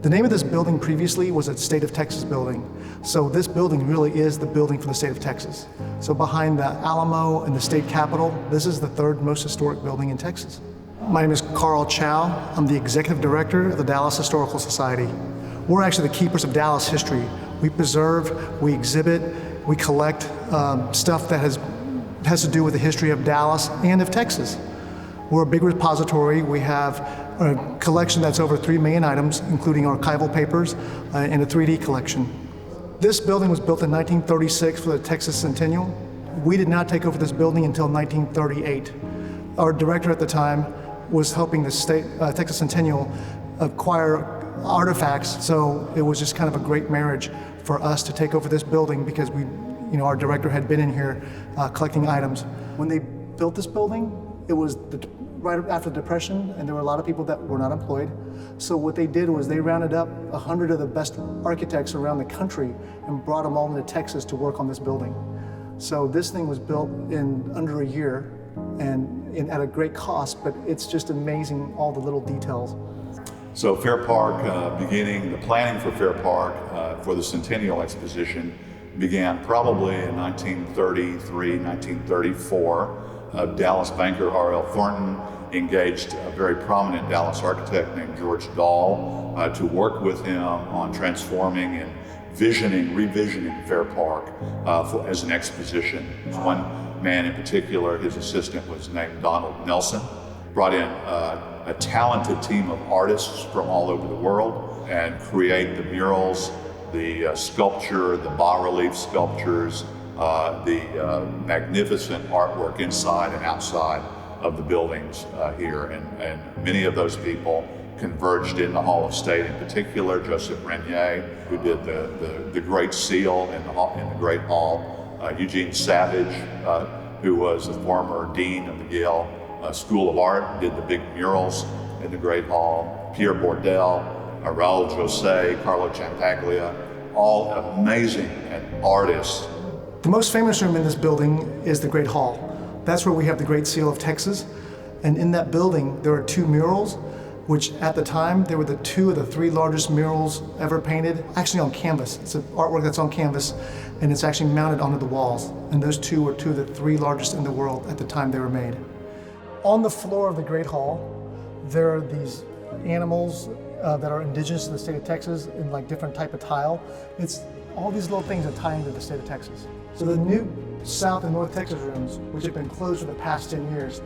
The name of this building previously was a State of Texas building. So this building really is the building for the state of Texas. So behind the Alamo and the state capitol, this is the third most historic building in Texas. My name is Karl Chao. I'm the executive director of the Dallas Historical Society. We're actually the keepers of Dallas history. We preserve, we exhibit, we collect stuff that has to do with the history of Dallas and of Texas. We're a big repository. We have a collection that's over 3 million items, including archival papers and a 3D collection. This building was built in 1936 for the Texas Centennial. We did not take over this building until 1938. Our director at the time was helping the Texas Centennial acquire artifacts, so it was just kind of a great marriage for us to take over this building because our director had been in here collecting items. When they built this building, it was right after the Depression, and there were a lot of people that were not employed. So what they did was they rounded up 100 of the best architects around the country and brought them all into Texas to work on this building. So this thing was built in under a year and at a great cost, but it's just amazing, all the little details. So Fair Park, the planning for Fair Park for the Centennial Exposition began probably in 1933, 1934. Dallas banker R.L. Thornton engaged a very prominent Dallas architect named George Dahl to work with him on transforming and revisioning Fair Park as an exposition. One man in particular, his assistant was named Donald Nelson, brought in a talented team of artists from all over the world and create the murals, the sculpture, the bas-relief sculptures, the magnificent artwork inside and outside of the buildings here. And many of those people converged in the Hall of State, in particular Joseph Renier, who did the Great Seal in the Great Hall, Eugene Savage, who was the former dean of the Yale School of Art, did the big murals in the Great Hall, Pierre Bourdelle, Raul José, Carlo Champaglia, all amazing artists. The most famous room in this building is the Great Hall. That's where we have the Great Seal of Texas. And in that building, there are 2 murals, which at the time, they were the 2 of the 3 largest murals ever painted, actually on canvas. It's an artwork that's on canvas, and it's actually mounted onto the walls. And those 2 were 2 of the 3 largest in the world at the time they were made. On the floor of the Great Hall, there are these animals that are indigenous to the state of Texas in like different type of tile. It's all these little things that tie into the state of Texas. So the new South and North Texas rooms, which have been closed for the past 10 years,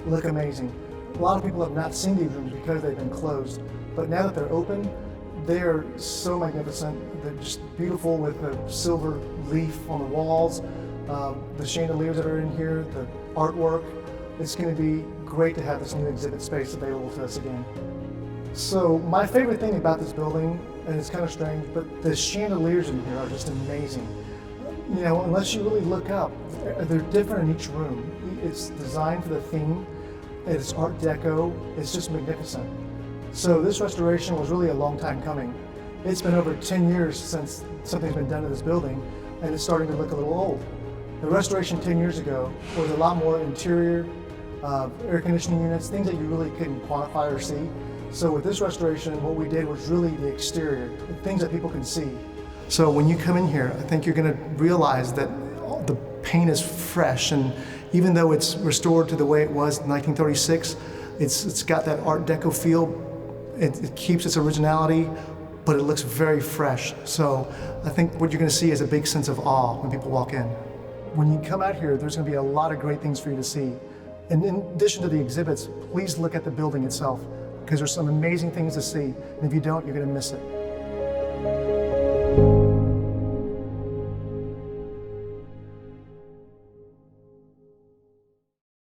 look amazing. A lot of people have not seen these rooms because they've been closed. But now that they're open, they're so magnificent. They're just beautiful with the silver leaf on the walls, the chandeliers that are in here, the artwork. It's going to be great to have this new exhibit space available to us again. So my favorite thing about this building, and it's kind of strange, but the chandeliers in here are just amazing. Unless you really look up, they're different in each room. It's designed for the theme. It's Art Deco. It's just magnificent. So this restoration was really a long time coming. It's been over 10 years since something's been done to this building, and it's starting to look a little old. The restoration 10 years ago was a lot more interior, air conditioning units, things that you really couldn't quantify or see. So with this restoration, what we did was really the exterior, the things that people can see. So when you come in here, I think you're going to realize that the paint is fresh, and even though it's restored to the way it was in 1936, it's got that Art Deco feel. It keeps its originality, but it looks very fresh. So I think what you're going to see is a big sense of awe when people walk in. When you come out here, there's going to be a lot of great things for you to see. And in addition to the exhibits, please look at the building itself, because there's some amazing things to see. And if you don't, you're going to miss it.